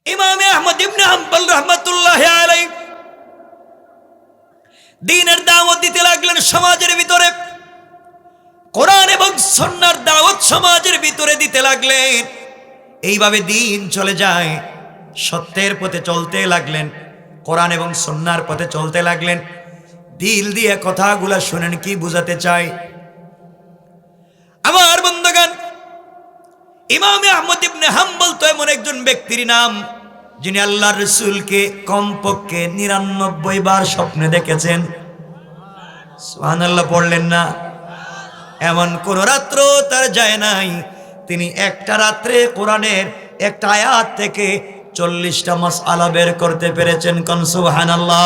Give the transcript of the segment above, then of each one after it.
ইমাম আহমদ ইবনে হাম্বল রাহমাতুল্লাহি আলাইহি দ্বীনের দাওয়াত দিতে লাগলেন সমাজের ভিতরে। কোরআন এবং সুন্নাহর দাওয়াত সমাজের ভিতরে দিতে লাগলেন। এইভাবে দিন চলে যায়, সত্যের পথে চলতে লাগলেন, কোরআন এবং সুন্নাহর পথে চলতে লাগলেন। দিল দিয়ে কথাগুলা শুনেন কি বুঝাতে চাই আমার বন্ধুগণ। ইমাম আহমদ ইবনে হাম্বল তো এমন একজন ব্যক্তির নাম যিনি আল্লাহর রাসূলকে কমপক্ষে ৯৯ বার স্বপ্নে দেখেছেন। সুবহানাল্লাহ পড়লেন না? এমন কোন রাত্র তার যায় নাই তিনি একটা রাত্রে কোরআনের একটা আয়াত থেকে ৪০টা মাসআলা বের করতে পেরেছেন। কোন সুবহানাল্লাহ।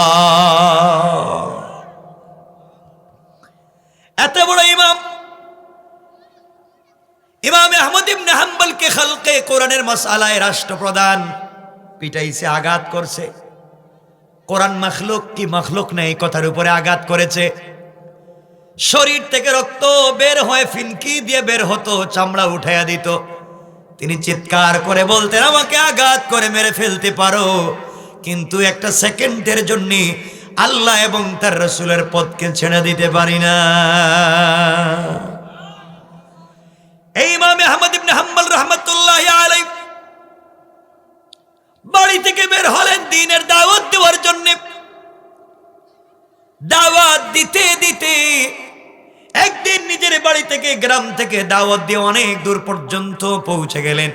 এত বড় ইমাম আহমদ ইবনে হাম্বলকে খালকে কোরআনের মাসআলায় রাষ্ট্রপ্রধান পিটাইছে, আঘাত করছে। কোরআন মাখলুক কি মাখলুক না এই কথার উপরে আঘাত করেছে। শরীর থেকে রক্ত বের হয়ে ফিনকি দিয়ে বের হতো, চামড়া উঠাইয়া দিত। তিনি চিৎকার করে বলতেন, আমাকে আঘাত করে মেরে ফেলতে পারো, কিন্তু একটা সেকেন্ডের জন্য আল্লাহ এবং তার রাসূলের পথকে ছেড়ে দিতে পারি না। এই ইমাম আহমদ ইবনে হাম্বল রাহমাতুল্লাহি আলাইহি বাড়ি থেকে বের হলেন দ্বীনের দাওয়াত দেওয়ার জন্য। দাওয়াত দিতে দিতে একদিন নিজের বাড়ি থেকে গ্রাম থেকে দাওয়াত দিয়ে অনেক দূর পর্যন্ত পৌঁছে গেলেন।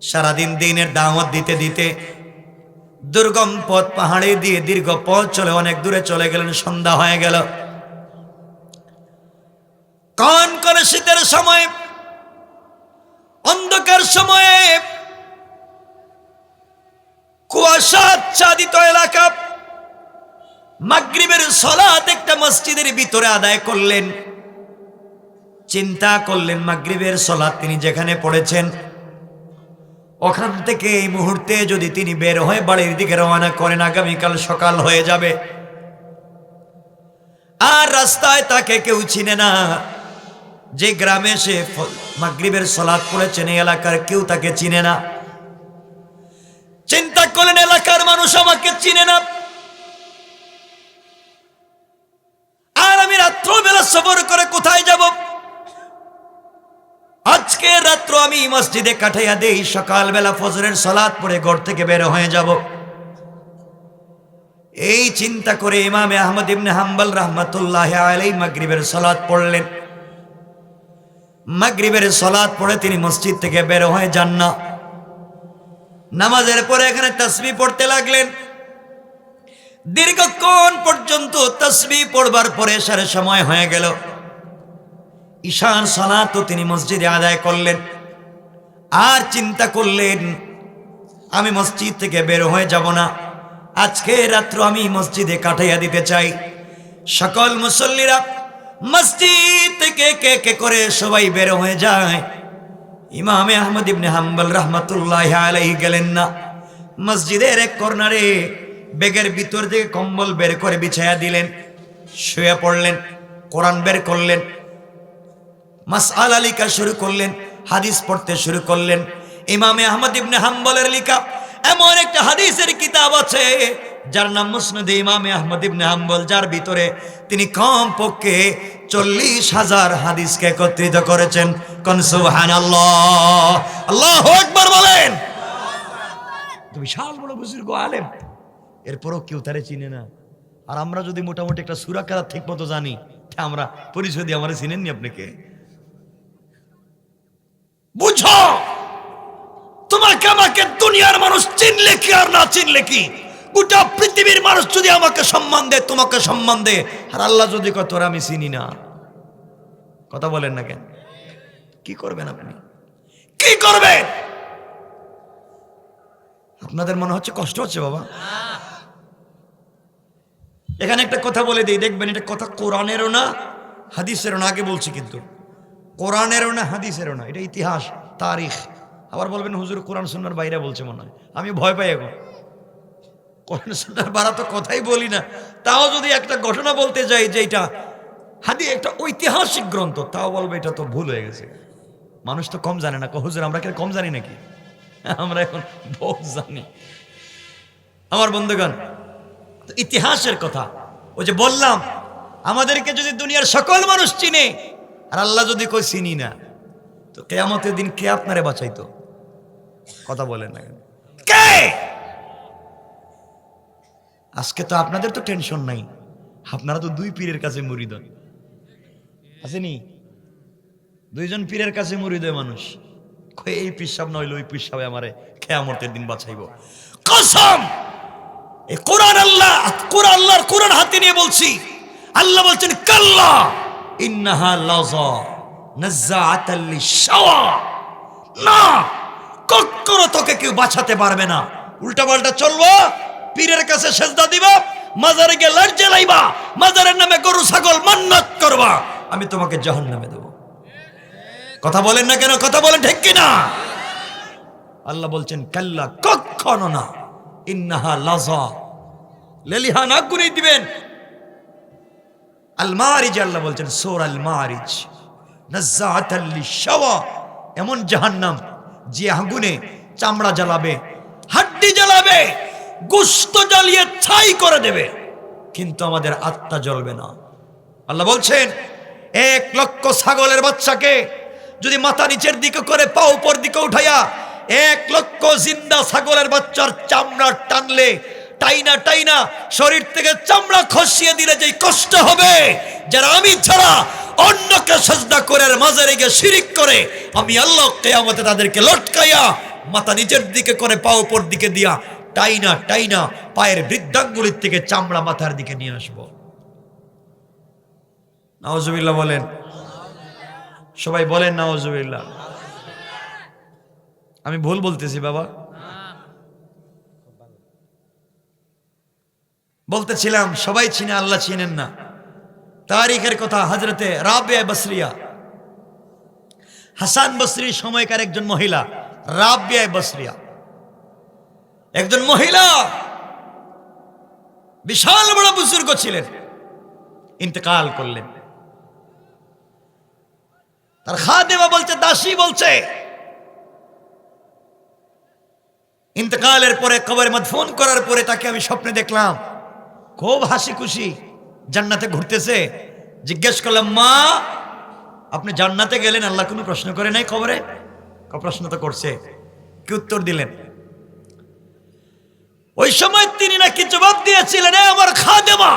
সারাদিন দ্বীনের দাওয়াত দিতে দিতে দুর্গম পথ পাহাড়ে দিয়ে দীর্ঘ পথ চলে অনেক দূরে চলে গেলেন। সন্ধ্যা হয়ে গেল। কোন কোন শীতের সময়, অন্ধকার সময়ে, কুয়াশা আচ্ছাদিত এলাকা, মাগরিবের সালাত একটা মসজিদের ভিতরে আদায় করলেন। চিন্তা করলেন মাগরিবের সালাত তিনি যেখানে পড়েছেন ওখান থেকে এই মুহূর্তে যদি তিনি বের হয়ে বাড়ির দিকে রওনা করেন, আগামীকাল সকাল হয়ে যাবে। আর রাস্তায় তাকে কেউ চিনে না। যে গ্রামে সে মাগরিবের সালাত পড়েছেন এই এলাকার কেউ তাকে চিনে না। চিন্তা করলেন এলাকার মানুষ আমাকে চিনে না, আর আমি রাত্রবেলা সফর করে কোথায় যাব? আজকে রাত্র আমি মসজিদে কাটাইয়া দেই, সকালবেলা ফজরের সালাত পড়ে ঘর থেকে বের হয়ে যাব। এই চিন্তা করে ইমাম আহমদ ইবনে হাম্বল রাহমাতুল্লাহি আলাইহি মাগরিবের সালাত পড়লেন। মাগরিবের সালাত পড়ে তিনি মসজিদ থেকে বের হয়ে যান না। নামাজের পরে এখানে তাসবিহ পড়তে লাগলেন। দীর্ঘক্ষণ পর্যন্ত তাসবিহ পড়বার পরে এশারের সময় হয়ে গেল। ঈশার সালাতও তিনি মসজিদে আদায় করলেন। আর চিন্তা করলেন আমি মসজিদ থেকে বের হয়ে যাব না, আজকে রাত্র আমি মসজিদে কাটাইয়া দিতে চাই। সকল মুসল্লিরা মসজিদ থেকে কে কে করে সবাই বের হয়ে যায়। ইমাম আহমদ ইবনে হাম্বল রাহমাতুল্লাহি আলাইহি গেলেন না। মসজিদের এক কর্নারে ব্যাগের ভিতর থেকে কম্বল বের করে বিছায়া দিলেন, শুয়ে পড়লেন, কোরআন বের করলেন, মাসআলা লিখা শুরু করলেন, হাদিস পড়তে শুরু করলেন। ইমাম আহমদ ইবনে হাম্বলের লেখা এমন একটা হাদিসের কিতাব আছে যার নাম মুসনাদ ইমাম আহমদ ইবনে হাম্বল, যার ভিতরে তিনি কমপক্ষে ৪০,০০০ হাদিসকে একত্রিত করেছেন। কোন সুবহানাল্লাহ, আল্লাহু আকবার বলেন। বিশাল বড় বুজুর্গ আলেম, এরপরও কেউ তারে চিনে না। আর আমরা যদি মোটামুটি একটা সূরা কেরাত ঠিক মতো জানি, আমরা পরিচয় দিয়ে আমরা চিনেননি আপনাকে। বুঝো, তোমাকে আমাকে দুনিয়ার মানুষ চিনলে কি আর না চিনলে কি, গোটা পৃথিবীর মানুষ যদি আমাকে সম্মান দেয়, তোমাকে সম্মান দেয়, আর আল্লাহ যদি কয় তোরা আমি চিনি না, কথা বলেন না কেন? কি করবেন আপনি? কি করবেন? আপনাদের মনে হচ্ছে কষ্ট হচ্ছে বাবা? এখানে একটা কথা বলে দিই, দেখবেন এটা কথা কোরআনেরও না হাদিসেরও না। আগে বলছি কিন্তু কোরআনেরও না হাদিসেরও না, এটা ইতিহাস, তারিখ। আবার বলবেন হুজুর কোরআন সুন্নাহর বাইরে বলছে মনে হয়। আমি ভয় পাই এখন, কোরআন সুন্নাহর বারা তো কথাই বলি না। তাও যদি একটা ঘটনা বলতে যাই যে এটা হাদিস, একটা ঐতিহাসিক গ্রন্থ, তাও বলবে এটা তো ভুল হয়ে গেছে। মানুষ তো কম জানে না। হুজুর আমরা কি কম জানি নাকি? আমরা এখন বহু জানি। আমার বন্ধুগণ, ইতিহাসের কথা ওই যে বললাম, আমাদেরকে যদি দুনিয়ার সকল মানুষ চিনে আর আল্লাহ যদি কই চিনি না, তো কিয়ামতের দিন কে আপনারে বাঁচাইতো? কথা বলেন না কেন? কে? আজকে তো আপনাদের তো টেনশন নাই, আপনারা তো দুই পীরের কাছে মুরিদ আসেনি, দুইজন পীরের কাছে মুরিদ মানুষ। এই পীর সাহেব নইলে ওই পীর সাহেব আমারে কিয়ামতের দিন বাঁচাইবো। কসম, এই কোরআন আল্লাহর কোরআন হাতে নিয়ে বলছি। আল্লাহ বলছেন কাল্লা ইন্নাহা লাযা নাযাআতাল লিশাওয়া, না, কখনো তোকে কেউ বাঁচাতে পারবে না। উল্টা পাল্টা চলবো, পীরের কাছে সেজদা দিবা, মাজারে গিয়ে লাট জ্বালাইবা, মাজারের নামে গরু ছাগল মান্নাত করবা, আমি তোমাকে জাহান্নামে দেব। কথা বলেন না কেন? কথা বলেন ঠিক কিনা? আল্লাহ বলছেন কাল্লা, কখনো না, ইন্নাহা লাযা, লেলিহা না গুনে দিবেন। আল মারিজ, আল্লাহ বলছেন সূরা আল মারিজ, নাযাআতাল লিশাওয়া, এমন জাহান্নাম যে আগুনে চামড়া জ্বালাবে, হাড্ডি জ্বালাবে, গোশত জ্বালিয়ে ছাই করে দেবে, কিন্তু আমাদের আত্মা জ্বলবে না। আল্লাহ বলছেন 1,00,000 ছাগলের বাচ্চাকে যদি মাথা নিচের দিকে করে পা উপর দিকে উঠাইয়া 1,00,000 জিন্দা ছাগলের বাচ্চার চামড়া টানলে, টাইনা টাইনা শরীর থেকে চামড়া খসিয়ে দিলে যে কষ্ট হবে, যারা আমি ছাড়া অন্যকে সাজদা করে আর মাজারে গিয়ে শিরিক করে, আমি আল্লাহ কিয়ামতে তাদেরকে লটকাইয়া মাথা নিচের দিকে করে পা উপর দিকে দিয়া টাইনা টাইনা পায়ের বৃদ্ধাঙ্গুলির থেকে চামড়া মাথার দিকে নিয়ে আসবো। নাউজুবিল্লাহ বলেন, সবাই বলেন নাউজুবিল্লাহ। আমি ভুল বলতেছি বাবা? বলতেছিলাম সবাই চিনে, আল্লাহ চিনেন না। তারিখের কথা, হযরতে রাবিয়া বসরিয়া, হাসান বসরি সময়কার একজন মহিলা, রাবিয়া বসরিয়া একজন মহিলা, বিশাল বড় বুজুর্গ ছিলেন, ইন্তেকাল করলেন। তার খাদেমা বলছে, দাসী বলছে, ইন্তেকালের পরে কবরে মদফুন করার পরে তাকে আমি স্বপ্নে দেখলাম খুব হাসি খুশি জান্নাতে ঘুরতেছে। জিজ্ঞেস করলাম, মা আপনি জান্নাতে গেলেন, আল্লাহ কোনো প্রশ্ন করে নাই কবরে? প্রশ্ন তো করছে। কি উত্তর দিলেন? ওই সময় তিনি নাকি জবাব দিয়েছিলেন, আমার খাদেমা,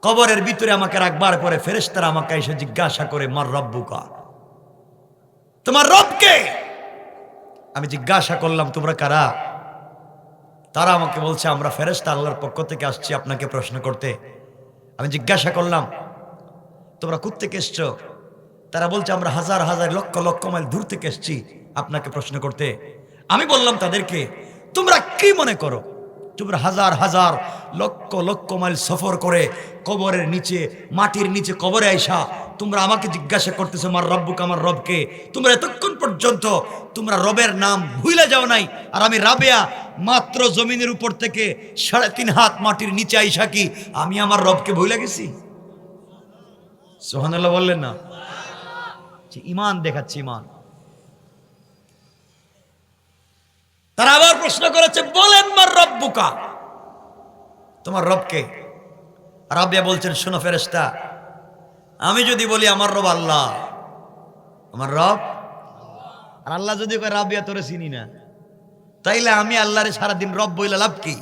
কবরের ভিতরে আমাকে রাখবার পরে ফেরেশতারা আমাকে এসে জিজ্ঞাসা করে, মার রব্বুকা, তোমার রবকে? আমি জিজ্ঞাসা করলাম, তোমরা কারা? তারা আমাকে বলছে, আমরা ফেরেশতা আল্লাহর পক্ষ থেকে আসছি আপনাকে প্রশ্ন করতে। আমি জিজ্ঞাসা করলাম, তোমরা কোথা থেকে এসছো? তারা বলছে, আমরা হাজার হাজার লক্ষ লক্ষ মাইল দূর থেকে এসছি আপনাকে প্রশ্ন করতে। আমি বললাম তাদেরকে, তোমরা কি মনে করো, তোমরা হাজার হাজার লক্ষ লক্ষ মাইল সফর করে কবরের নিচে, মাটির নিচে কবরে আইসা তোমরা আমাকে জিজ্ঞাসা করতেছো, আমার রব্বুক, আমার রবকে? তোমরা এতক্ষণ পর্যন্ত তোমরা রবের নাম ভুলে যাও নাই, আর আমি রাবেয়া মাত্র জমিনের উপর থেকে 3.5 হাত মাটির নিচে আইসা কি আমি আমার রবকে ভুলে গেছি? সুবহানাল্লাহ বললেন না? ইমান দেখাচ্ছে, ইমান। তারা আবার প্রশ্ন করেছে, বলেন মার রব্বুকা, তোমার রবকে? রাবিয়া বলছেন, শোনো ফেরেশতা, আমি যদি বলি আমার রব আল্লাহ, আমার রব, আর আল্লাহ যদি কয় রাবিয়া তোরে চিনি না, তাইলে আমি আল্লাহরে সারাদিন রব বইলা লাভ কি?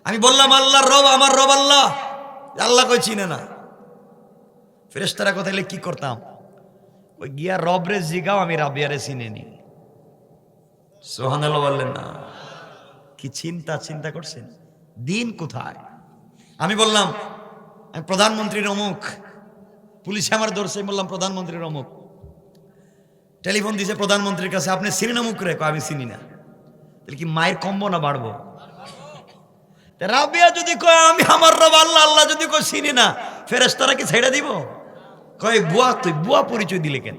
আমি বললাম আল্লাহর রব, আমার রব আল্লাহ, আল্লাহ কই চিনে না। ফেরেশতারা কোথায় কি করতাম, ওই গিয়া রব রে জিগাও, আমি রাবিয়ারে চিনে নি। সুবহানাল্লাহ বললেন না? কি চিন্তা করছেন, দিন কোথায়? আমি বললাম আমি প্রধানমন্ত্রীর অমুক, পুলিশে আমার ধরছে, বললাম প্রধানমন্ত্রীর অমুক। টেলিফোন দিছে প্রধানমন্ত্রীর কাছে, আপনি চিনি না মুখ রে? আমি চিনি না। তাহলে কি মায়ের কমবো না বাড়বো? রাবিয়া যদি কয় আমি আমার রব আল্লাহ, আল্লাহ যদি কয় চিনি না, ফেরেশতারা কি ছেড়ে দিব? কয় বুয়া, তুই বুয়া পরিচয় দিলে কেন?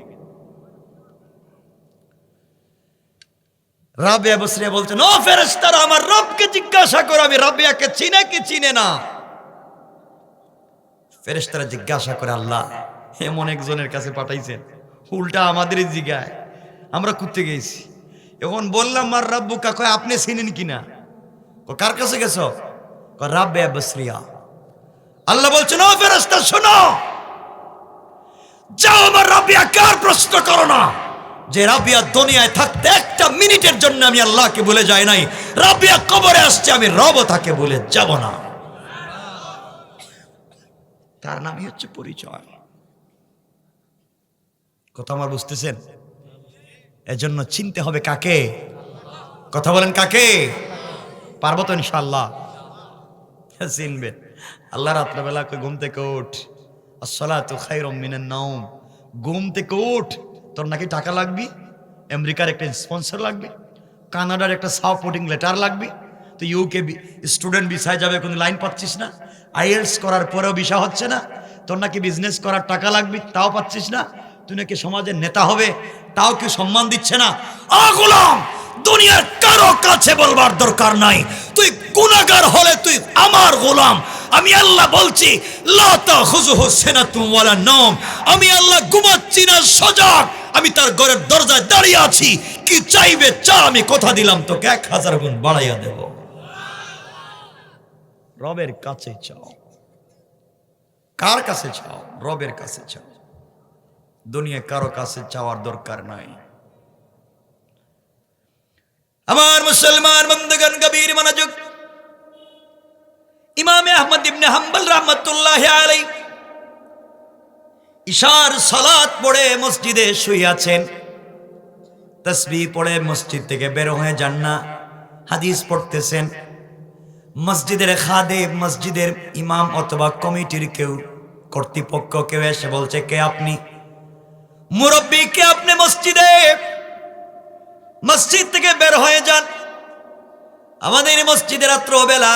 রাবিয়া বসরিয়া বলছেন, ও ফেরেশতারা, আমার রবকে জিজ্ঞাসা করো, আমি রাবিয়াকে চিনে কি চিনে না? ফেরেশতারা জিজ্ঞাসা করে, আল্লাহ এমন একজনের কাছে পাঠাইছেন, উল্টা আমাদেরই জিগায় আমরা কুত্তে গেছি। এখন বললাম মার রাব্বুকা, কয় আপনি চিনেন কিনা? কার কাছে গেছো? রাব্বে বসরিয়া। আল্লাহ বলছেন, ও ফেরেশতা শোনো, যাও আমার রাবিয়া কার প্রশ্ন করো না। যে রাবিয়া দুনিয়ায় থাকতে একটা মিনিটের জন্য আমি আল্লাহকে ভুলে যাই নাই, রাবিয়া কবরে আসছে আমি রব তাকে ভুলে যাব না। তার নামই হচ্ছে পরিচয়। কথা আমার বুঝতেছেন? এজন্য চিনতে হবে কাকে। কথা বলেন কাকে? পারবো তো ইনশাআল্লাহ? চিনবেন। আল্লাহ রাত্রেবেলা ঘুম থেকে উঠ, আসসালাতু খায়রুম মিনান নাওম, ঘুম থেকে উঠ। তোর নাকি টাকা লাগবে, আমেরিকার একটা স্পন্সর লাগবে, কানাডার একটা সাপোর্টিং লেটার লাগবে, তো ইউকে স্টুডেন্ট ভিসায় যাবে, কোনো লাইন পাচ্ছিস না, আইএলস করার পরেও ভিসা হচ্ছে না, তোর নাকি বিজনেস করার টাকা লাগবে, তাও পাচ্ছিস না, তুই নাকি সমাজের নেতা হবে, তাও কি সম্মান দিচ্ছে না। গোলাম, দুনিয়ার কারো কাছে বলবার দরকার নাই, তুই গুনাহগার হলে তুই আমার গোলাম। আমি আল্লাহ বলছি, লা তাখুযুহু সিনাতুন ওয়ালা নাওম, আমি আল্লাহ ঘুমাচ্ছি না, সজাগ। আমি তার ঘরের দরজায় দাঁড়িয়ে আছি, কি চাইবে চা, আমি কথা দিলাম তোকে 1000 গুণ বাড়াইয়া দেব। রবের কাছে চাও। কার কাছে চাও? রবের কাছে চাও। দুনিয়া কারো কাছে চাওয়ার দরকার নাই। আমার মুসলমান বন্ধুগণ, গভীর মনোযোগ। ইমাম আহমদ ইবনে হাম্বল রাহমাতুল্লাহি আলাইহি ইশার সালাত পড়ে মসজিদে শুয়ে আছেন, তাসবিহ পড়ে মসজিদ থেকে বের হয়ে যান না, হাদিস পড়তেছেন। মসজিদের খাদেম, মসজিদের ইমাম অথবা কমিটির কেউ, কর্তৃপক্ষ কেউ এসে বলছে, কে আপনি? মুরব্বী, কে আপনি? মসজিদ থেকে বের হয়ে যান। আমাদের মসজিদে রাত্র বেলা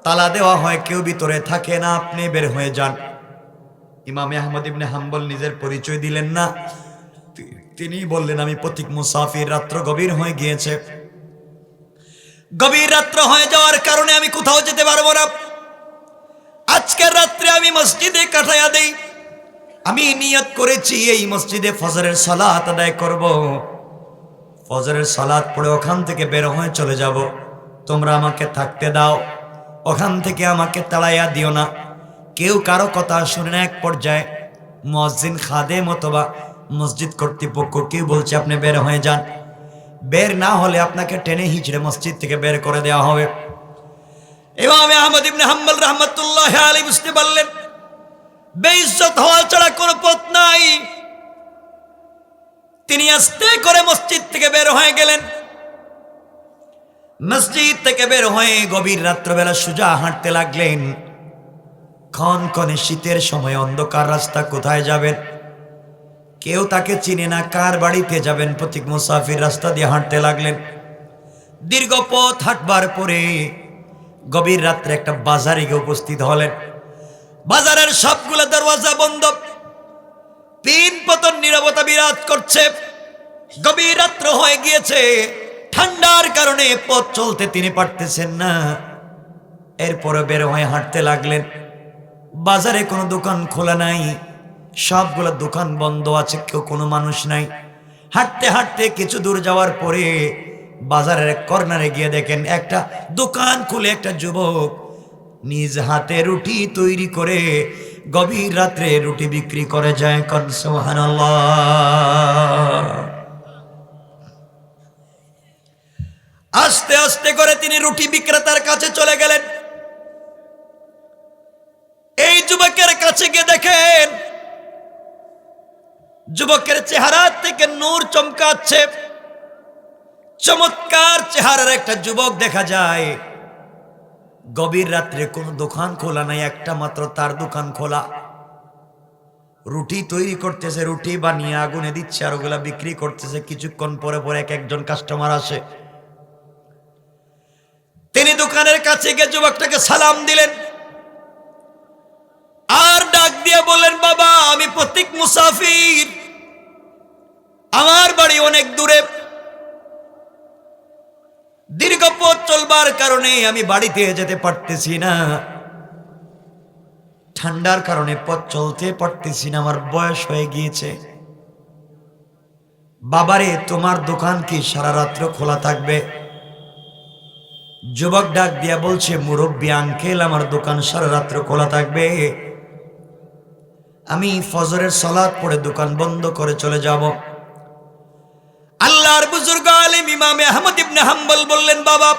তালা দেওয়া হয়, কেউ ভিতরে থাকে না, আপনি বের হয়ে যান। ইমাম আহমদ ইবনে হাম্বল নিজের পরিচয় দিলেন না, তিনি বললেন, আমি পথিক মুসাফির, রাত্র গভীর হয়ে গিয়েছে, গভীর রাত্র হয়ে যাওয়ার কারণে আমি কোথাও যেতে পারবো না, আজকের রাত্রে আমি মসজিদে কাটাইয়া দেই। আমি নিয়ত করেছি এই মসজিদে ফজরের সালাত আদায় করব, ফজরের সালাত পড়ে ওখান থেকে বের হয়ে চলে যাব, তোমরা আমাকে থাকতে দাও, ওখান থেকে আমাকে তাড়াইয়া দিও না। কেউ কারো কথা শুনে না। এক পর্যায়ে মুয়াজ্জিন, খাদেম অথবা মসজিদ কর্তৃপক্ষ কেউ বলছে, আপনি বের হয়ে যান, বের না হলে আপনাকে টেনে হিঁচড়ে মসজিদ থেকে বের করে দেওয়া হবে। ইমাম আহমদ ইবনে হাম্বল রাহমাতুল্লাহি আলাইহি বুঝতে পারলেন, বেইজ্জত হওয়া ছাড়া কোনো পথ নাই। তিনি আস্তে করে মসজিদ থেকে বের হয়ে গেলেন। মসজিদ থেকে বের হয়ে গভীর রাত্রবেলা সোজা হাঁটতে লাগলেন। কনকনে শীতের সময়, অন্ধকার রাস্তা, কোথায় যাবেন কেউ তাকে চিনে না, কার বাড়িতে যাবেন, পথিক মুসাফির রাস্তা দিয়ে হাঁটতে লাগলেন। দীর্ঘ পথ হাঁটবার পরে গভীর রাত্রে একটা বাজারে গিয়ে উপস্থিত হলেন। বাজারের সবগুলো দরওয়াজা বন্ধ, পিন পতন নীরবতা বিরাজ করছে। গভীর রাত্র হয়ে গিয়েছে, ঠান্ডার কারণে পথ চলতে তিনি পারতেছেন না। এরপরে বের হয়ে হাঁটতে লাগলেন। বাজারে কোনো দোকান খোলা নাই, সবগুলো দোকান বন্ধ আছে, কেউ কোনো মানুষ নাই। হাঁটতে হাঁটতে কিছু দূর যাওয়ার পরে বাজারের এক কর্নারে গিয়ে দেখেন একটা দোকান খুলে একটা যুবক নিজ হাতে রুটি তৈরি করে গভীর রাত্রে রুটি বিক্রি করে যায়। কোন সুবহানাল্লাহ। আস্তে আস্তে করে তিনি রুটি বিক্রেতার কাছে চলে গেলেন। এই যুবকের কাছে গিয়ে দেখেন যুবকের চেহারা থেকে নূর চমকাচ্ছে। চমৎকার চেহারার একটা যুবক দেখা যায়। গভীর রাত্রে কোনো দোকান খোলা নাই, একটা মাত্র তার দোকান খোলা। রুটি তৈরি করতেছে, রুটি বানিয়ে আগুনে দিচ্ছে আর ওগুলা বিক্রি করতেছে। কিছুক্ষণ পরে পরে এক একজন কাস্টমার আসে। তিনি দোকানের কাছে গিয়ে যুবকটাকে সালাম দিলেন আর ডাক দিয়ে বললেন, বাবা আমি পথিক মুসাফির, আমার বাড়ি অনেক দূরে, দীর্ঘ পথ চলবার কারণে আমি বাড়িতে যেতে পারতেছি না, ঠান্ডার কারণে পথ চলতে পারতেছি না, আমার বয়স হয়ে গিয়েছে। বাবারে তোমার দোকান কি সারা রাত্র খোলা থাকবে? যুবক ডাক দিয়া বলছে, মুরব্বী আঙ্কেল, আমার দোকান সারা রাত্র খোলা থাকবে। আমি ফজরের সালাত পড়ে দোকান বন্ধ করে চলে যাব। আল্লাহর বুজুর্গ আলেম ইমাম আহমদ ইবনে হাম্বল বললেন, বাবা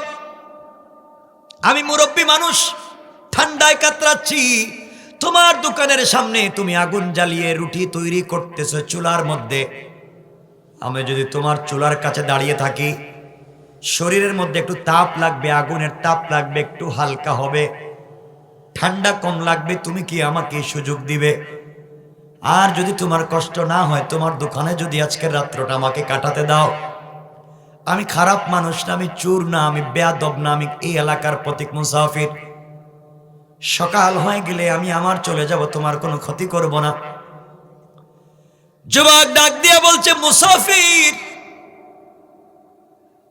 আমি মুরব্বী মানুষ, ঠান্ডায় কাতরাচ্ছি, তোমার দোকানের সামনে তুমি আগুন জ্বালিয়ে রুটি তৈরি করতেছো চুলার মধ্যে, আমি যদি তোমার চুলার কাছে দাঁড়িয়ে থাকি, শরীরের মধ্যে একটু তাপ লাগবে, আগুনের তাপ লাগবে, একটু হালকা হবে, ঠান্ডা কম লাগবে, তুমি কি আমাকে সুযোগ দিবে? আর যদি তোমার কষ্ট না হয়, তোমার দোকানে যদি আজকের রাত্রটা আমাকে কাটাতে দাও। আমি খারাপ মানুষ না, আমি চোর না, আমি বেয়াদব না, আমি এই এলাকার প্রতীক মুসাফির। সকাল হয়ে গেলে আমি আমার চলে যাব, তোমার কোনো ক্ষতি করব না। যুবক ডাক দিয়ে বলছে, মুসাফির,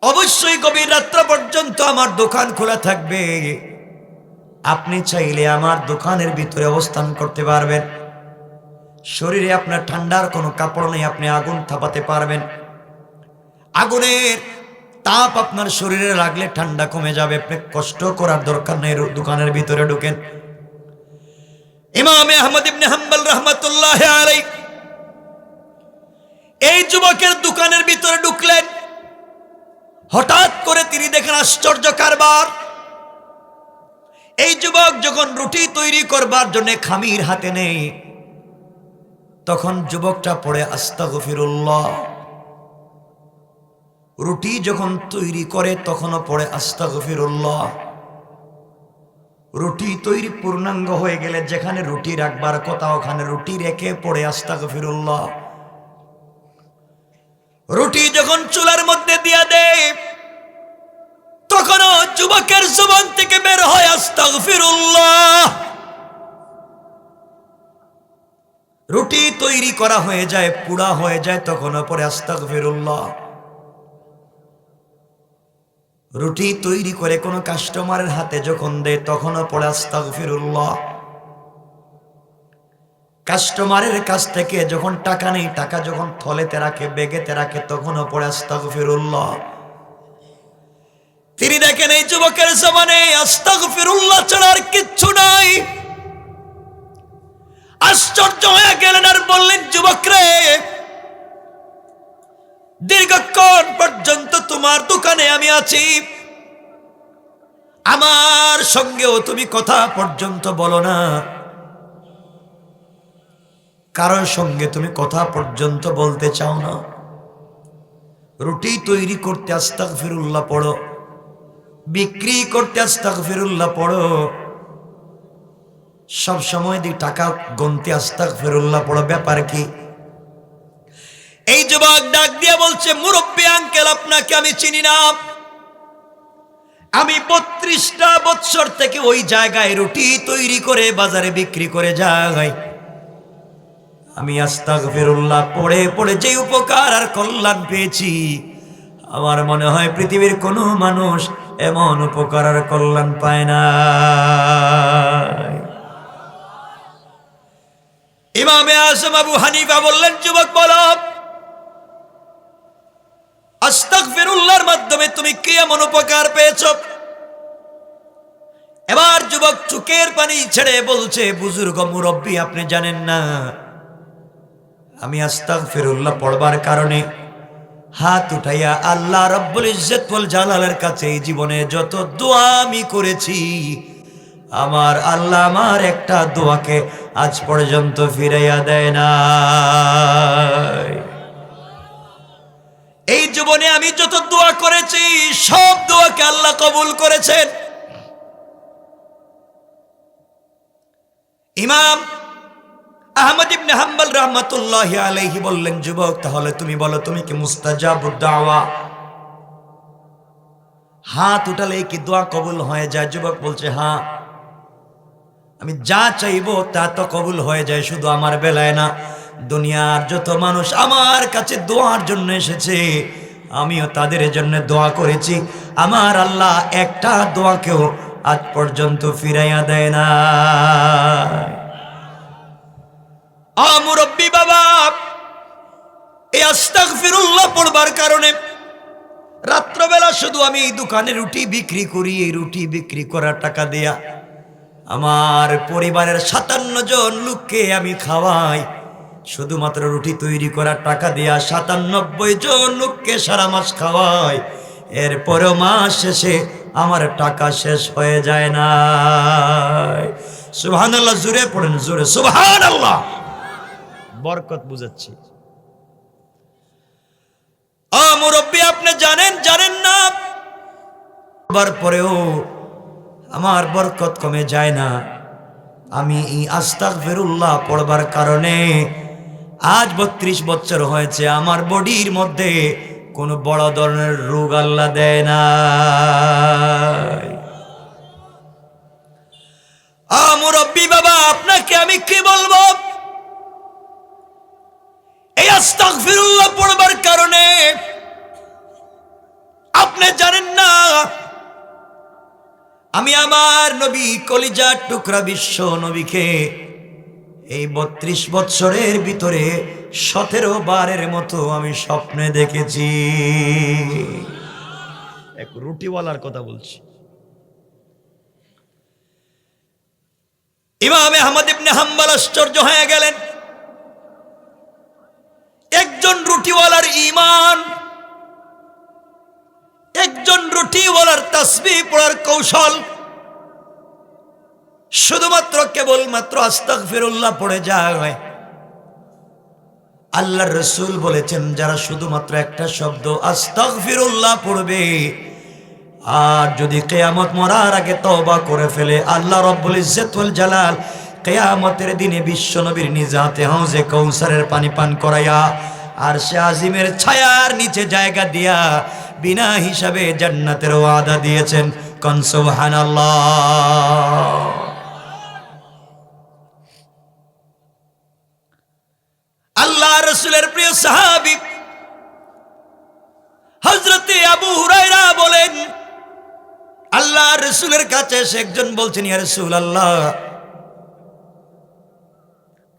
অবশ্যই গভীর রাত্র পর্যন্ত আমার দোকান খোলা থাকবে, আপনি চাইলে আমার দোকানের ভিতরে অবস্থান করতে পারবেন, শরীরে আপনার ঠান্ডার কোনো কাপড় নেই, আপনি আগুন থাপাতে পারবেন, আগুনের তাপ আপনার শরীরে লাগলে ঠান্ডা কমে যাবে, আপনি কষ্ট করার দরকার নেই, দোকানের ভিতরে ঢুকেন। ইমাম আহমদ ইবনে হাম্বল রাহমাতুল্লাহি আলাইহি এই যুবকের দোকানের ভিতরে ঢুকলেন। হঠাৎ করে তিনি দেখেন আশ্চর্য কারবার। এই যুবক যখন রুটি তৈরি করবার জন্য খামির হাতে নেই, তখন যুবকটা পড়ে আস্তাগফিরুল্লাহ। রুটি যখন তৈরি করে তখনও পড়ে আস্তাগফিরুল্লাহ। রুটি তৈরি পূর্ণাঙ্গ হয়ে গেলে যেখানে রুটি রাখবার কথা ওখানে রুটি রেখে পড়ে আস্তাগফিরুল্লাহ। রুটি যখন চুলার মধ্যে দিয়া দেয় তখনও যুবকের জবান থেকে বের হয় আস্তাগফিরুল্লাহ। রুটি তৈরি করা হয়ে যায়, পুড়া হয়ে যায়, তখনও পরে আস্তাগফিরুল্লাহ। রুটি তৈরি করে কোনো কাস্টমারের হাতে যখন দেয় তখনও পড়ে আস্তাগফিরুল্লাহ। কাস্টমারের কাছ থেকে যখন টাকা নেই, টাকা যখন থলেতে রাখে, ব্যাগেতে রাখে, তখনও পড়ে আস্তাগফিরুল্লাহ। তিনি দেখেন এই যুবকের জবানে আস্তাগফিরুল্লাহ ছাড়া আর কিচ্ছু নাই। আশ্চর্য হয়ে গেলেন আর বললেন, যুবক রে, দীর্ঘক্ষণ পর্যন্ত তোমার দোকানে আমি আছি, আমার সঙ্গেও তুমি কথা পর্যন্ত বলো না, কারোর সঙ্গে তুমি কথা পর্যন্ত বলতে চাও না। রুটি তৈরি করতে আস্তাগফিরুল্লাহ পড়ো, বিক্রি করতে আস্তাগফিরুল্লাহ পড়ো, সব সময় দিয়ে টাকা গুনতে আস্তাগফিরুল্লাহ পড়ো, ব্যাপার কি? এই যুবক ডাক দিয়ে বলছে, মুরব্বী আঙ্কেল, আপনাকে আমি চিনি না, আমি 32টা বছর থেকে ওই জায়গায় রুটি তৈরি করে বাজারে বিক্রি করে যাই। আমি আস্তাগফিরুল্লাহ পড়ে পড়ে যে উপকার আর কল্যাণ পেয়েছি, আমার মনে হয় পৃথিবীর কোনো মানুষ এমন উপকার আর কল্যাণ পায় না। ইমামে আজম আবু হানিফা বললেন, যুবক বলো, আস্তাগফিরুল্লাহর মাধ্যমে তুমি কি এমন উপকার পেয়েছো? এবার যুবক চোখের পানি ছেড়ে বলছে, বুজুর্গ মুরব্বী, আপনি জানেন না, আমি আস্তাগফিরুল্লাহ পড়বার কারণে হাত উঠাইয়া আল্লাহ রাব্বুল ইজ্জত ওয়াল জালালের কাছে এই জীবনে যত দোয়া আমি করেছি, আমার আল্লাহ আমার একটা দোয়াকে আজ পর্যন্ত ফিরাইয়া দেয় না। এই জীবনে আমি যত দোয়া করেছি সব দোয়াকে আল্লাহ কবুল করেছেন। ইমাম আহমদ ইবনে হাম্বল রাহমাতুল্লাহি আলাইহি বললেন, যুবক, তাহলে তুমি বলো, তুমি কি মুস্তাজাবুদ দাওয়া? হাত উঠালে কি দোয়া কবুল হয়ে যায়? যুবক বলছে, হ্যাঁ, আমি যা চাইবো তা তো কবুল হয়ে যায়, শুধু আমার বেলায় না, দুনিয়ার যত মানুষ আমার কাছে দোয়ার জন্য এসেছে আমিও তাদের জন্য দোয়া করেছি, আমার আল্লাহ একটা দোয়াকেও আজ পর্যন্ত ফিরাইয়া দেয় না। মুরব্বী বাবা, এই আস্তাগফিরুল্লাহ পড়বার কারণে রাত্রবেলা শুধু আমি এই দোকানে রুটি বিক্রি করি, এই রুটি বিক্রি করার টাকা দেয়া আমার পরিবারের 57 জন লোককে আমি খাওয়াই। শুধুমাত্র রুটি তৈরি করার টাকা দেয়া 97 জন লোককে সারা মাস খাওয়াই। এরপরেও মাস শেষে আমার টাকা শেষ হয়ে যায় না। সুবহানাল্লাহ, জোরে পড়েন, জোরে সুবহানাল্লাহ। বরকত বুঝাচ্ছি। মুরব্বী, আপনি জানেন না, পরেও আমার বরকত কমে যায় না। আমি এই আস্তাগফিরুল্লাহ পড়বার কারণে আজ 32 বছর হয়েছে, আমার বডির মধ্যে কোনো বড় ধরনের রোগ আল্লাহ দেয় না। মুরব্বী বাবা, আপনাকে আমি কি বলবো? এই আস্তাগফিরুল্লাহ পড়বার কারণে আপনি জানেন না, আমি আমার নবী কলিজার টুকরা বিশ্ব নবীকে এই 32 বছরের ভিতরে 17 বারের মতো আমি স্বপ্নে দেখেছি। এক রুটিওয়ালার কথা বলছি। ইমাম আহমদ ইবনে হাম্বল আশ্চর্য হয়ে গেলেন। একজন রুটিওয়ালার ঈমান, একজন রুটিওয়ালার তাসবিহ পড়ার কৌশল শুধুমাত্র কেবলমাত্র আস্তাগফিরুল্লাহ পড়ে যায়। আল্লাহর রাসূল বলেছেন, যারা শুধুমাত্র একটা শব্দ আস্তাগফিরুল্লাহ পড়বে আর যদি কিয়ামত মরার আগে তওবা করে ফেলে, আল্লাহ রাব্বুল ইজ্জত ওয়াল জালাল কিয়ামতের দিনে বিশ্ব নবীর নিজ হাতে হাউজে কাউসারের পানি পান করায়া আরশে আজিমের ছায়ার নিচে জায়গা দিয়া বিনা হিসাবে জান্নাতের ওয়াদা দিয়েছেন। কোন সুবহানাল্লাহ। আল্লাহ রাসূলের প্রিয় সাহাবী হযরতে আবু হুরায়রা বলেন, আল্লাহ রাসূলের কাছে এসে একজন বলছেন, ইয়া রাসূলুল্লাহ,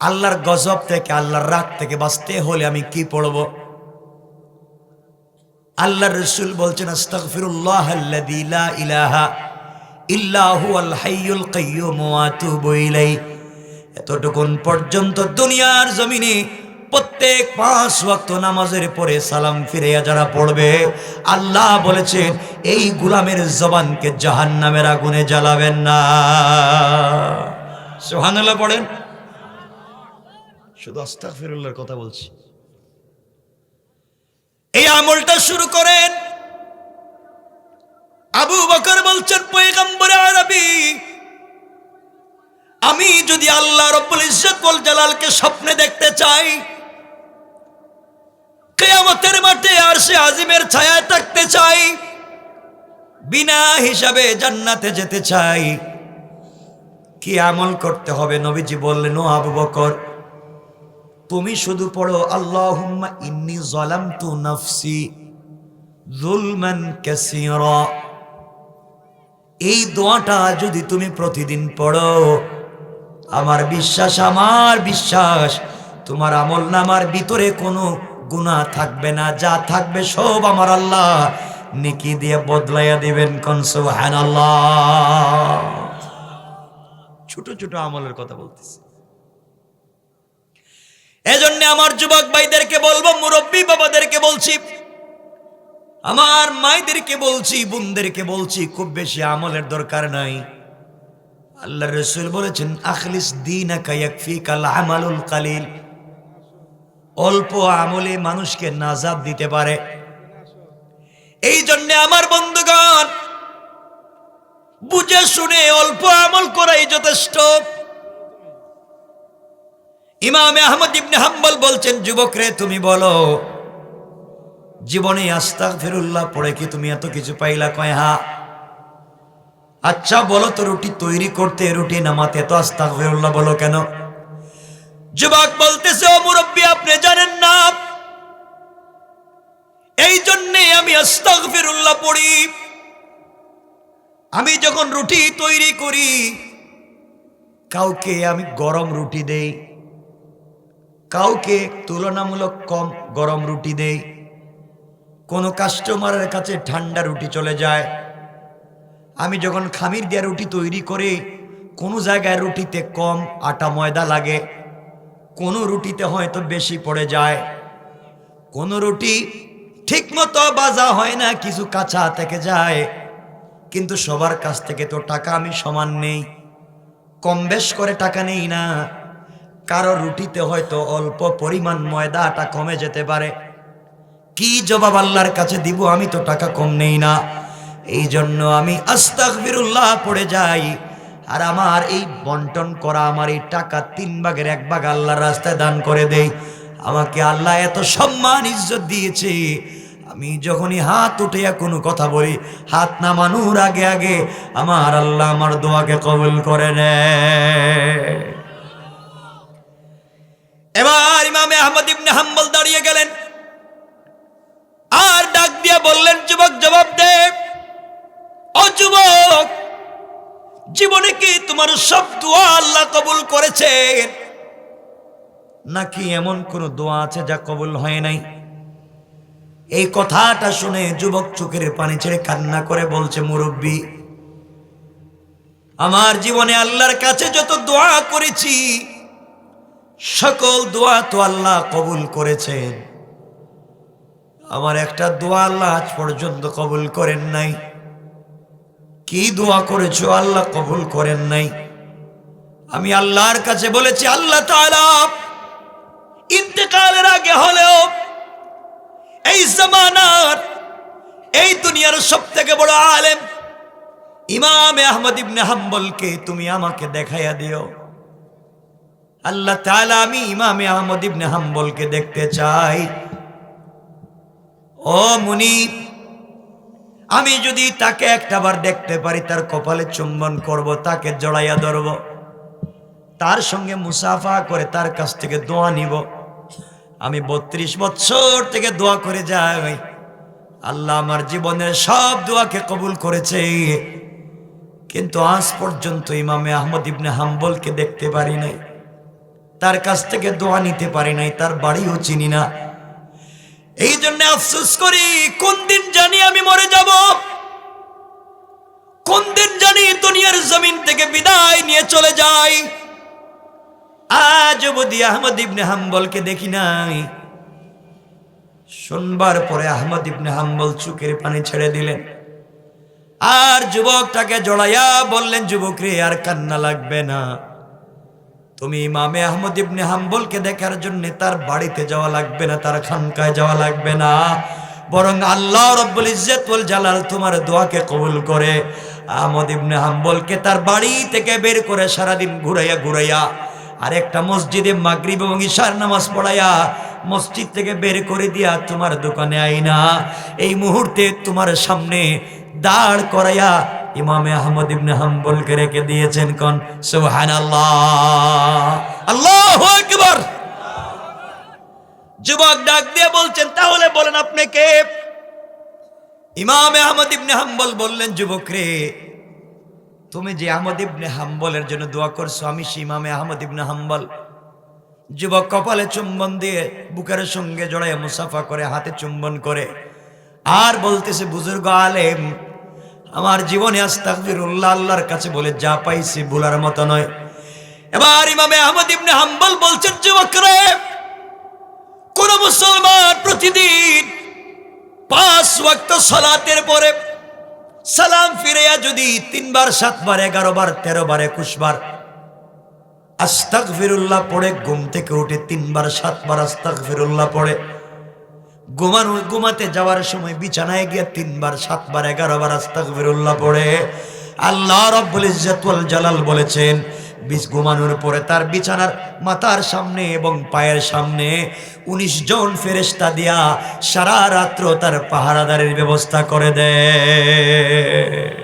আল্লাহর গজব থেকে, আল্লাহর রাগ থেকে বাঁচতে হলে আমি কি পড়ব? আল্লাহর রাসূল বলছেন, আস্তাগফিরুল্লাহাল্লাযী লা ইলাহা ইল্লা হুয়াল হাইয়ুল কাইয়্যুম ওয়া আতুবু ইলাইহি। এতটুকুন পর্যন্ত দুনিয়ার জমিনে প্রত্যেক 5 ওয়াক্ত নামাজের পরে সালাম ফিরিয়ে যারা পড়বে, আল্লাহ বলেছেন এই গোলামের জবানকে জাহান্নামের আগুনে জ্বালাবেন না। সুবহানাল্লাহ পড়েন। শুধু আস্তাগফিরুল্লাহর কথা বলছি। এই আমলটা শুরু করেন। আবু বকর বলছেন, পয়গম্বর আরবি, আমি যদি আল্লাহ রাব্বুল ইজ্জত ওয়াল জালালকে স্বপ্নে দেখতে চাই, কিয়ামতের মাঠে আরশে আজিমের ছায়ায় থাকতে চাই, বিনা হিসাবে জান্নাতে যেতে চাই, কি আমল করতে হবে? নবীজি বললেন, ও আবু বকর, তুমি শুধু পড়ো, আল্লাহুম্মা ইন্নী যালামতু নাফসি যুলমান কাসীরা। এই দোয়াটা যদি তুমি প্রতিদিন পড়ো, আমার বিশ্বাস তোমার আমলনামার ভিতরে কোনো গুনাহ থাকবে না, যা থাকবে সব আমার আল্লাহ নেকি দিয়ে বদলাইয়া দিবেন। কোন সুবহানাল্লাহ। ছোট ছোট আমলের কথা বলতেছি। এজন্য আমার যুবক ভাইদেরকে বলবো, মুরব্বী বাবাদেরকে বলছি, আমার মায়েদেরকে বলছি, বোনদেরকে বলছি, খুব বেশি আমলের দরকার নাই। আল্লাহর রাসূল বলেছেন, আখলিস দীনাকা ইয়াকফিকাল আমালুল কালিল। অল্প আমলে মানুষকে নাজাত দিতে পারে। এই জন্য আমার বন্ধুগণ, বুঝে শুনে অল্প আমল করাই যথেষ্ট। ইমাম আহমদ ইবনে হাম্বল বলছেন, যুবকরে তুমি বলো, জীবনে আস্তাগফিরুল্লাহ পড়ে কি তুমি এত কিছু পাইলা? কয় হ্যাঁ। আচ্ছা বলো তো, রুটি তৈরি করতে, রুটি নামাতে এত আস্তাগফিরুল্লাহ বলো কেন? যুবক বলতেছে, ও মুরব্বী, আপনি জানেন না, এই জন্যে আমি আস্তাগফিরুল্লাহ পড়ি। আমি যখন রুটি তৈরি করি, কাউকে আমি গরম রুটি দেই, কাউকে তুলনামূলক কম গরম রুটি দেই, কোনো কাস্টমারের কাছে ঠান্ডা রুটি চলে যায়। আমি যখন খামির দিয়ে রুটি তৈরি করি, কোনো জায়গায় রুটিতে কম আটা ময়দা লাগে, কোনো রুটিতে হয়তো বেশি পড়ে যায়, কোনো রুটি ঠিকমতো ভাজা হয় না, কিছু কাঁচা থেকে যায়। কিন্তু সবার কাছ থেকে তো টাকা আমি সমান নেই, কম বেশ করে টাকা নেই না। কারো রুটিতে হয়তো অল্প পরিমাণ ময়দা আটা কমে যেতে পারে, কি জবাব আল্লাহর কাছে দিব? আমি তো টাকা কম নেই না। এই জন্য আমি আস্তাগফিরুল্লাহ পড়ে যাই, আর আমার এই বন্টন করা আমার এই টাকা 3 ভাগের 1 ভাগ আল্লাহর রাস্তায় দান করে দেই। আমাকে আল্লাহ এত সম্মান ইজ্জত দিয়েছে, আমি যখনই হাত উঠিয়া কোনো কথা বলি, হাত নামানোর আগে আগে আমার আল্লাহ আমার দোয়াকে কবুল করে নেয়। এবার ইমামে আহমদ ইবনে হাম্বল দাঁড়িয়ে গেলেন, আর ডাক দিয়ে বললেন, যুবক জবাব দে। ও যুবক, জীবনে কি তোমার সব দোয়া আল্লাহ কবুল করেছেন, নাকি এমন কোন দোয়া আছে যা কবুল হয় নাই? এই কথাটা শুনে যুবক চোখের পানি ছেড়ে কান্না করে বলছে, মুরব্বী, আমার জীবনে আল্লাহর কাছে যত দোয়া করেছি সকল দোয়া তো আল্লাহ কবুল করেছেন, আমার একটা দোয়া আল্লাহ আজ পর্যন্ত কবুল করেন নাই। কি দোয়া করেছো আল্লাহ কবুল করেন নাই? আমি আল্লাহর কাছে বলেছি, আল্লাহ তাআলা ইন্তেকালের আগে হলেও এই জামানার এই দুনিয়ার সবথেকে বড় আলেম ইমামে আহমদ ইবনে হাম্বলকে তুমি আমাকে দেখাইয়া দিও। আল্লাহ তাআলা, আমি ইমামে আহমদ ইবনে হাম্বলকে দেখতে চাই। ও মুনিব, আমি যদি তাকে একটাবার দেখতে পারি, তার কপালে চুম্বন করব, তাকে জড়াইয়া ধরব, তার সঙ্গে মুসাফা করে তার কাছ থেকে দোয়া নিব। আমি 32 বছর থেকে দোয়া করে যাই, আল্লাহ আমার জীবনের সব দোয়াকে কবুল করেছে, কিন্তু আজ পর্যন্ত ইমামে আহমদ ইবনে হাম্বলকে দেখতে পারি নাই, তার কাছ থেকে দোয়া নিতে পারি নাই, তার বাড়িও চিনি না। এই জন্য আফসোস করি, কোন দিন জানি আমি মরে যাব, কোন দিন জানি দুনিয়ার জমিন থেকে বিদায় নিয়ে চলে যাই। আজ অবধি আহমদ ইবনে হাম্বলকে দেখি নাই। শুনবার পরে আহমদ ইবনে হাম্বল চোখের পানি ছেড়ে দিলেন, আর যুবকটাকে জড়াইয়া বললেন, যুবক রে, আর কান্না লাগবে না, তুমি ইমামে আহমদ ইবনে হাম্বলকে দেখার জন্য তার বাড়িতে যাওয়া লাগবে না, তার খানকায় যাওয়া লাগবে না, বরং আল্লাহ রাব্বুল ইজ্জত ওয়াল জালাল তোমার দোয়াকে কবুল করে আহমদ ইবনে হাম্বলকে তার বাড়ি থেকে বের করে সারাদিন ঘুরাইয়া ঘুরাইয়া আর একটা মসজিদে মাগরিব এবং ইশার নামাজ পড়াইয়া মসজিদ থেকে বের করে দিয়া তোমার দোকানে আইনা এই মুহূর্তে তোমার সামনে দাঁড় করাইয়া ইমামে আহমদ ইবনে হাম্বলকে রেখে দিয়েছেন। কোন সুবহানাল্লাহ, আল্লাহু আকবার। যুবক ডাক দিয়ে বলছেন, তাহলে বলেন আপনি কে? ইমামে আহমদ ইবনে হাম্বল বললেন, যুবক রে, তুমি যে আহমদ ইবনে হাম্বলের জন্য দোয়া করছো, আমি সেই ইমামে আহমদ ইবনে হাম্বল। যুবক কপালে চুম্বন দিয়ে বুকের সঙ্গে জড়াইয়া মুসাফা করে, হাতে চুম্বন করে আর বলতেছে, বুজুর্গ আলেম, আমার জীবনে আস্তাগফিরুল্লাহ আল্লাহর কাছে বলে যা পাইছি ভুলার মতো নয়। এবার ইমামে আহমদ ইবনে হাম্বল বলছেন, যুবক রে, কোন মুসলমান প্রতিদিন 5 ওয়াক্ত সালাতের পরে সালাম ফিরাইয়া যদি 3 বার 7 বার 11 বার 13 বার 21 বার আস্তাগফিরুল্লাহ পড়ে, ঘুম থেকে উঠে 3 বার 7 বার আস্তাগফিরুল্লাহ পড়ে, ঘুমাতে যাওয়ার সময় বিছানায় গিয়ে 3 বার 7 বার 11 বার আস্তাগফিরুল্লাহ পড়ে, আল্লাহ রাব্বুল ইজ্জত ওয়াল জালাল বলেছেন, ঘুমানোর পরে তার বিছানার মাথার সামনে এবং পায়ের সামনে 19 জন ফেরেশতা দিয়া সারা রাত্র তার পাহারাদারের ব্যবস্থা করে দেয়।